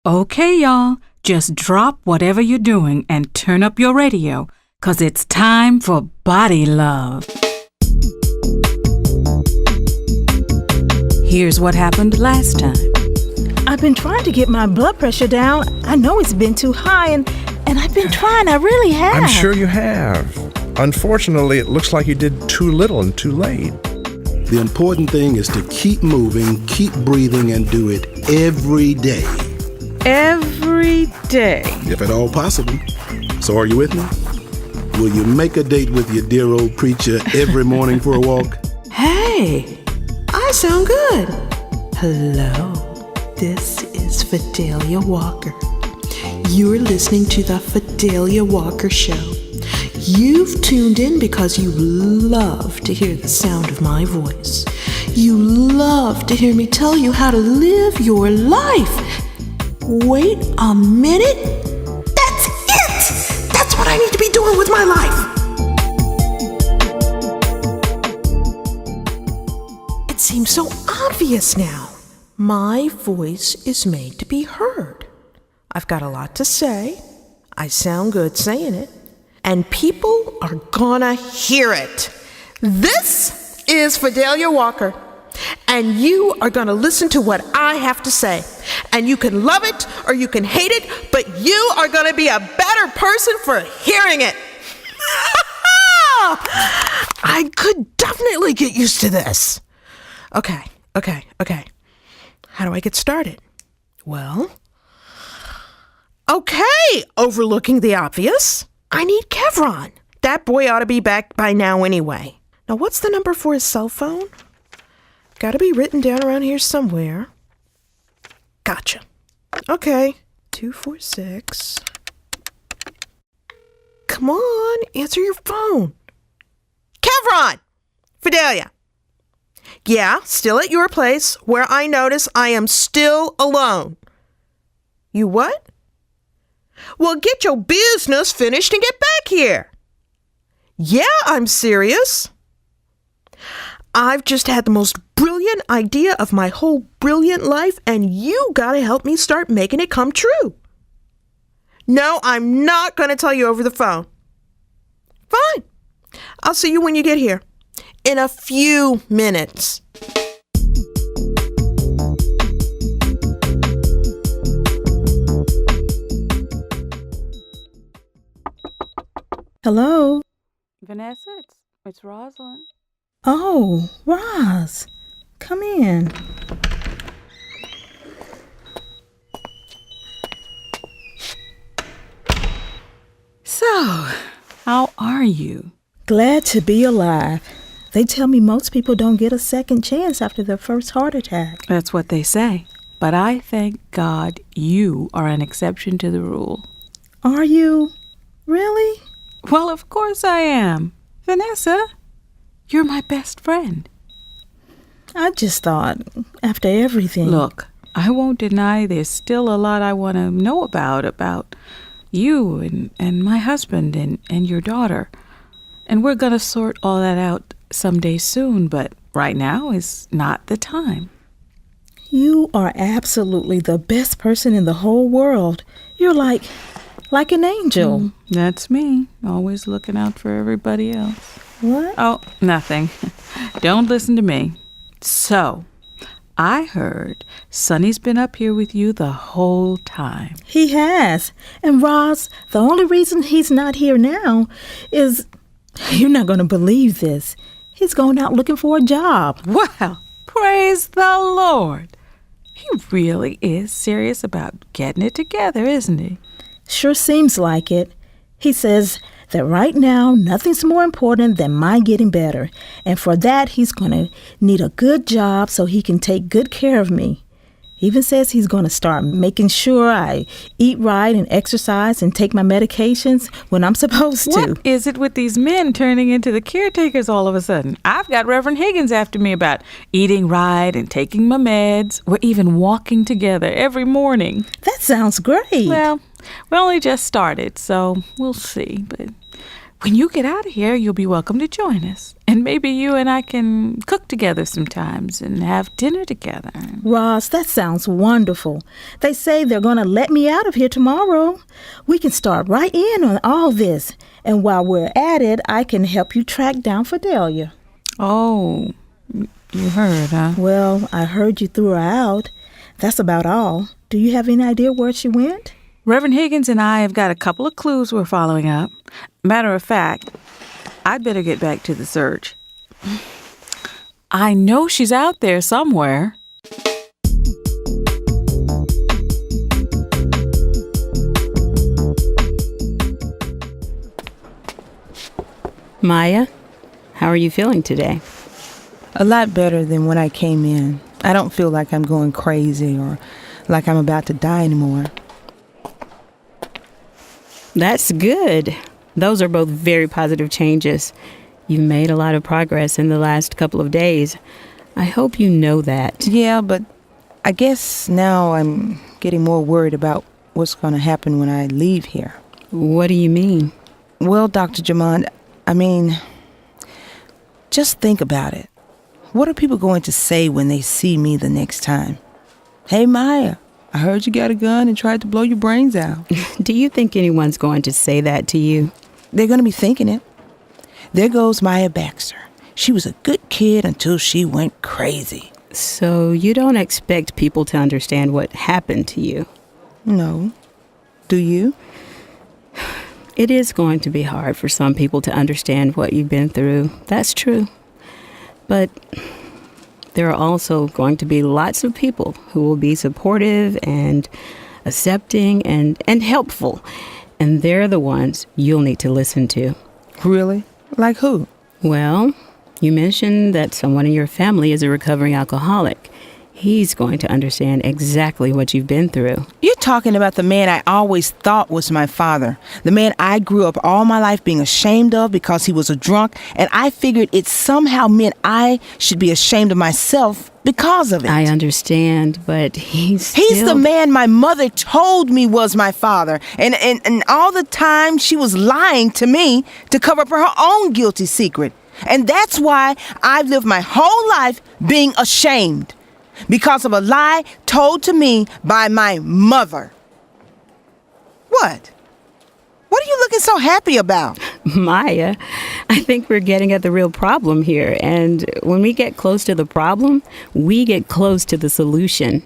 Okay, y'all, just drop whatever you're doing and turn up your radio, 'cause it's time for Body Love. Here's what happened last time. I've been trying to get my blood pressure down. I know it's been too high, and I've been trying. I really have. I'm sure you have. Unfortunately, it looks like you did too little and too late. The important thing is to keep moving, keep breathing, and do it every day. Every day. If at all possible. So are you with me? Will you make a date with your dear old preacher every morning for a walk? Hey, I sound good. Hello, this is Fidelia Walker. You're listening to the Fidelia Walker Show. You've tuned in because you love to hear the sound of my voice. You love to hear me tell you how to live your life. Wait a minute. That's it! That's what I need to be doing with my life. It seems so obvious now. My voice is made to be heard. I've got a lot to say. I sound good saying it. And people are gonna hear it. This is Fidelia Walker. And you are gonna listen to what I have to say. And you can love it or you can hate it, but you are gonna be a better person for hearing it. I could definitely get used to this. Okay. How do I get started? Well, okay, overlooking the obvious. I need Kevron. That boy ought to be back by now anyway. Now, what's the number for his cell phone? Got to be written down around here somewhere. Gotcha. Okay, 246. Come on, answer your phone. Kevron! Fidelia. Yeah, still at your place, where I notice I am still alone. You what? Well, get your business finished and get back here. Yeah, I'm serious. I've just had the most brilliant idea of my whole brilliant life, and you gotta help me start making it come true. No, I'm not gonna tell you over the phone. Fine. I'll see you when you get here. In a few minutes. Hello? Vanessa, it's Rosalind. Oh, Roz. Come in. So, how are you? Glad to be alive. They tell me most people don't get a second chance after their first heart attack. That's what they say. But I thank God you are an exception to the rule. Are you? Really? Well, of course I am. Vanessa, you're my best friend. I just thought, after everything... Look, I won't deny there's still a lot I want to know about you and my husband and your daughter. And we're going to sort all that out someday soon, but right now is not the time. You are absolutely the best person in the whole world. You're like an angel. That's me, always looking out for everybody else. What? Oh, nothing. Don't listen to me. So, I heard Sonny's been up here with you the whole time. He has. And Roz, the only reason he's not here now is... You're not going to believe this. He's going out looking for a job. Well, praise the Lord. He really is serious about getting it together, isn't he? Sure seems like it. He says that right now, nothing's more important than my getting better. And for that, he's going to need a good job so he can take good care of me. He even says he's going to start making sure I eat right and exercise and take my medications when I'm supposed to. What is it with these men turning into the caretakers all of a sudden? I've got Reverend Higgins after me about eating right and taking my meds. We're even walking together every morning. That sounds great. Well, we only just started, so we'll see. But when you get out of here, you'll be welcome to join us. And maybe you and I can cook together sometimes and have dinner together. Ross, that sounds wonderful. They say they're going to let me out of here tomorrow. We can start right in on all this. And while we're at it, I can help you track down Fidelia. Oh, you heard, huh? Well, I heard you threw her out. That's about all. Do you have any idea where she went? Reverend Higgins and I have got a couple of clues we're following up. Matter of fact, I'd better get back to the search. I know she's out there somewhere. Maya, how are you feeling today? A lot better than when I came in. I don't feel like I'm going crazy or like I'm about to die anymore. That's good. Those are both very positive changes. You've made a lot of progress in the last couple of days. I hope you know that. Yeah, but I guess now I'm getting more worried about what's going to happen when I leave here. What do you mean? Well, Dr. Jamond, just think about it. What are people going to say when they see me the next time? Hey, Maya, I heard you got a gun and tried to blow your brains out. Do you think anyone's going to say that to you? They're going to be thinking it. There goes Maya Baxter. She was a good kid until she went crazy. So you don't expect people to understand what happened to you? No. Do you? It is going to be hard for some people to understand what you've been through. That's true. But there are also going to be lots of people who will be supportive and accepting and helpful. And they're the ones you'll need to listen to. Really? Like who? Well, you mentioned that someone in your family is a recovering alcoholic. He's going to understand exactly what you've been through. You're talking about the man I always thought was my father. The man I grew up all my life being ashamed of because he was a drunk, and I figured it somehow meant I should be ashamed of myself because of it. I understand, but he's the man my mother told me was my father. And all the time she was lying to me to cover up her own guilty secret. And that's why I've lived my whole life being ashamed. Because of a lie told to me by my mother. What? What are you looking so happy about? Maya, I think we're getting at the real problem here. And when we get close to the problem, we get close to the solution.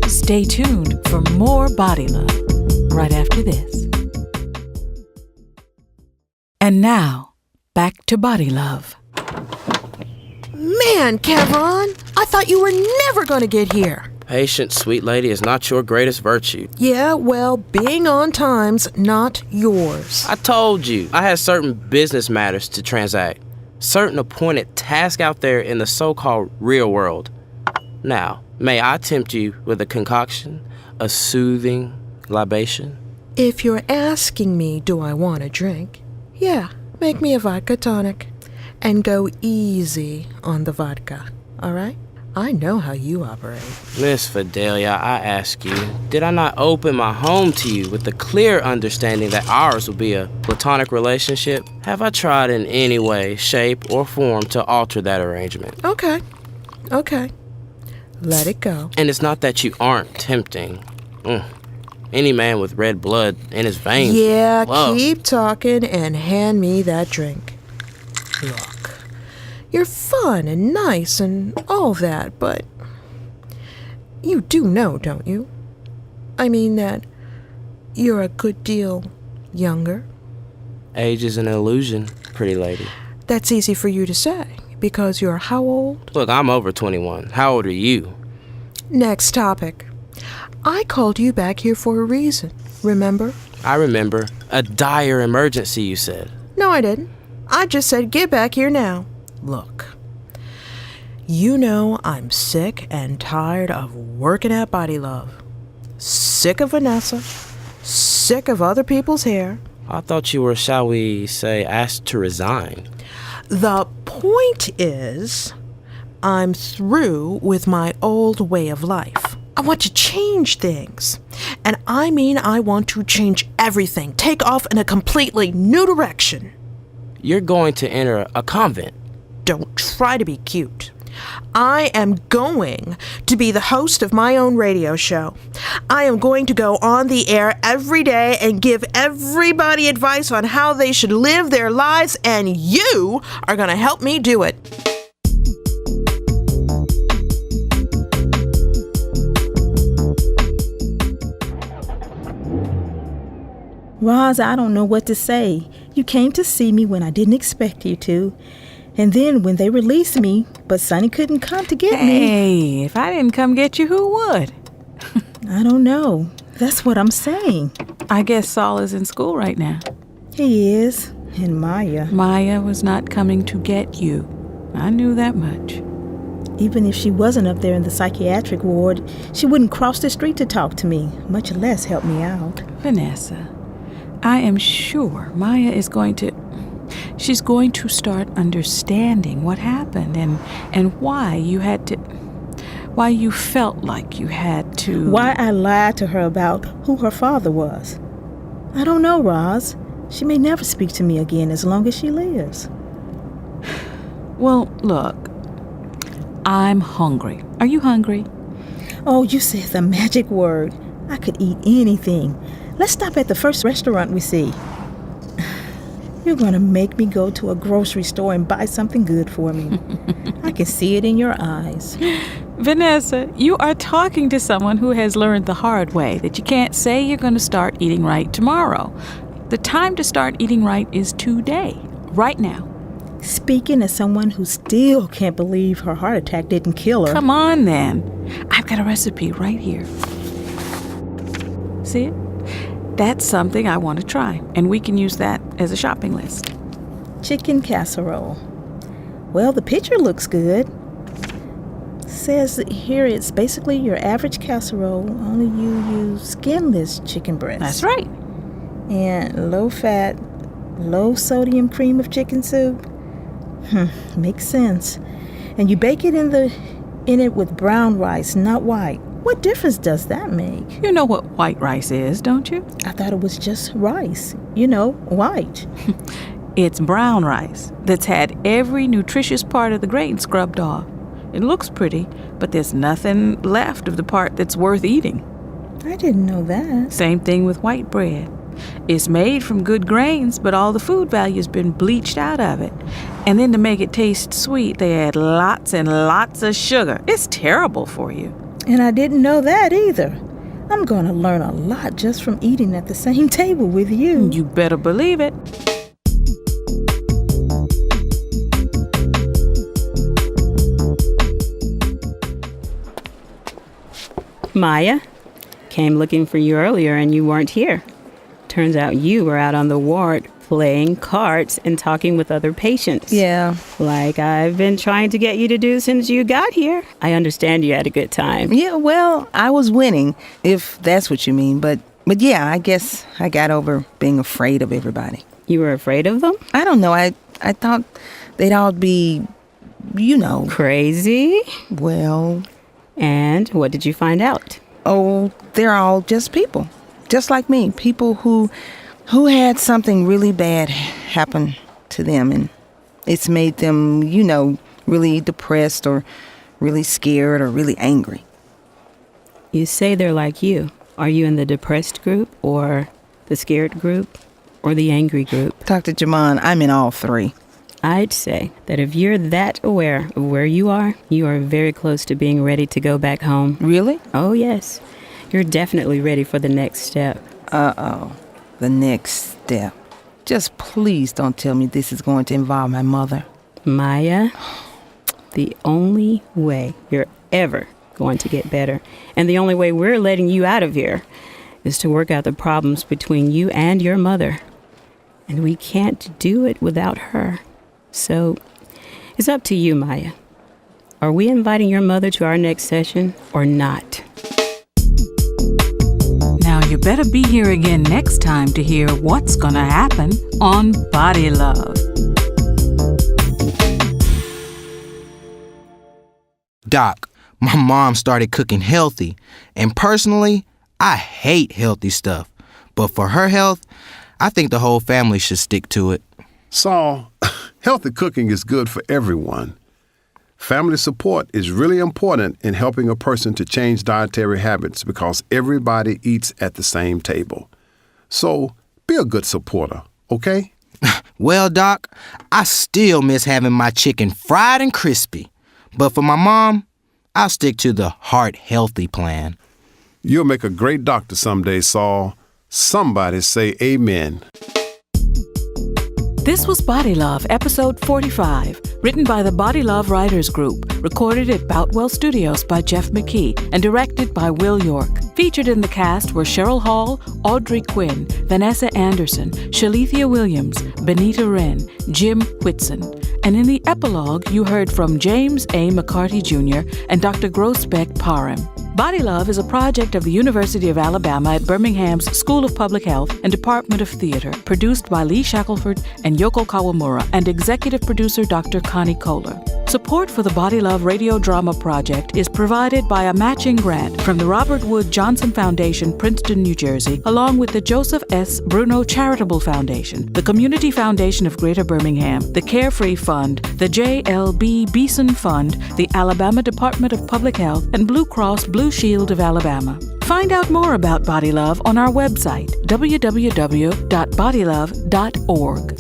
Stay tuned for more Body Love right after this. And now, back to Body Love. Man, Kevron, I thought you were never going to get here. Patience, sweet lady, is not your greatest virtue. Yeah, well, being on time's not yours. I told you, I had certain business matters to transact. Certain appointed tasks out there in the so-called real world. Now, may I tempt you with a concoction? A soothing libation? If you're asking me, do I want a drink? Yeah, make me a vodka tonic. And go easy on the vodka, all right? I know how you operate. Miss Fidelia, I ask you, did I not open my home to you with the clear understanding that ours will be a platonic relationship? Have I tried in any way, shape, or form to alter that arrangement? Okay. Let it go. And it's not that you aren't tempting. Any man with red blood in his veins. Yeah, love. Keep talking and hand me that drink. Look, you're fun and nice and all that, but you do know, don't you? I mean that you're a good deal younger. Age is an illusion, pretty lady. That's easy for you to say, because you're how old? Look, I'm over 21. How old are you? Next topic. I called you back here for a reason, remember? I remember. A dire emergency, you said. No, I didn't. I just said get back here now. Look, you know I'm sick and tired of working at BodyLove. Sick of Vanessa. Sick of other people's hair. I thought you were, shall we say, asked to resign. The point is, I'm through with my old way of life. I want to change things. And I mean I want to change everything. Take off in a completely new direction. you're going to enter a convent. Don't try to be cute. I am going to be the host of my own radio show. I am going to go on the air every day and give everybody advice on how they should live their lives, and you are going to help me do it. Roz, I don't know what to say. You came to see me when I didn't expect you to. And then when they released me, but Sonny couldn't come to get me. Hey, if I didn't come get you, who would? I don't know. That's what I'm saying. I guess Saul is in school right now. He is. And Maya. Maya was not coming to get you. I knew that much. Even if she wasn't up there in the psychiatric ward, she wouldn't cross the street to talk to me, much less help me out. Vanessa, I am sure Maya is going to... She's going to start understanding what happened and why you had to... Why you felt like you had to... Why I lied to her about who her father was. I don't know, Roz. She may never speak to me again as long as she lives. Well, look, I'm hungry. Are you hungry? Oh, you said the magic word. I could eat anything. Let's stop at the first restaurant we see. You're going to make me go to a grocery store and buy something good for me. I can see it in your eyes. Vanessa, you are talking to someone who has learned the hard way that you can't say you're going to start eating right tomorrow. The time to start eating right is today, right now. Speaking as someone who still can't believe her heart attack didn't kill her. Come on, then. I've got a recipe right here. See it? That's something I want to try, and we can use that as a shopping list. Chicken casserole. Well, the picture looks good. Says here it's basically your average casserole, only you use skinless chicken breast. That's right. And low-fat, low-sodium cream of chicken soup. Makes sense. And you bake it in it with brown rice, not white. What difference does that make? You know what white rice is, don't you? I thought it was just rice. You know, white. It's brown rice that's had every nutritious part of the grain scrubbed off. It looks pretty, but there's nothing left of the part that's worth eating. I didn't know that. Same thing with white bread. It's made from good grains, but all the food value has been bleached out of it. And then to make it taste sweet, they add lots and lots of sugar. It's terrible for you. And I didn't know that either. I'm going to learn a lot just from eating at the same table with you. You better believe it. Maya, came looking for you earlier and you weren't here. Turns out you were out on the ward playing cards and talking with other patients. Yeah. Like I've been trying to get you to do since you got here. I understand you had a good time. Yeah, well, I was winning, if that's what you mean. But yeah, I guess I got over being afraid of everybody. You were afraid of them? I don't know. I thought they'd all be, Crazy? Well... And what did you find out? Oh, they're all just people. Just like me. People who had something really bad happen to them. And it's made them, really depressed or really scared or really angry. You say they're like you. Are you in the depressed group or the scared group or the angry group? Dr. Jaman, I'm in all three. I'd say that if you're that aware of where you are very close to being ready to go back home. Really? Oh, yes. You're definitely ready for the next step. Uh-oh. The next step. Just please don't tell me this is going to involve my mother. Maya, the only way you're ever going to get better, and the only way we're letting you out of here, is to work out the problems between you and your mother. And we can't do it without her. So, it's up to you, Maya. Are we inviting your mother to our next session or not? Now you better be here again next time to hear what's gonna happen on BodyLove. Doc, my mom started cooking healthy, and personally, I hate healthy stuff. But for her health, I think the whole family should stick to it. Saul, healthy cooking is good for everyone. Family support is really important in helping a person to change dietary habits because everybody eats at the same table. So be a good supporter, okay? Well, Doc, I still miss having my chicken fried and crispy. But for my mom, I'll stick to the heart-healthy plan. You'll make a great doctor someday, Saul. Somebody say amen. This was Body Love, episode 45, written by the Body Love Writers Group, recorded at Boutwell Studios by Jeff McKee, and directed by Will York. Featured in the cast were Cheryl Hall, Audrey Quinn, Vanessa Anderson, Shalithia Williams, Benita Wren, Jim Whitson. And in the epilogue, you heard from James A. McCarty Jr. and Dr. Grossbeck Parham. Body Love is a project of the University of Alabama at Birmingham's School of Public Health and Department of Theater, produced by Lee Shackelford and Yoko Kawamura, and executive producer Dr. Connie Kohler. Support for the Body Love Radio Drama Project is provided by a matching grant from the Robert Wood Johnson Foundation, Princeton, New Jersey, along with the Joseph S. Bruno Charitable Foundation, the Community Foundation of Greater Birmingham, the Carefree Fund, the J.L.B. Beeson Fund, the Alabama Department of Public Health, and Blue Cross Blue Shield of Alabama. Find out more about Body Love on our website, www.bodylove.org.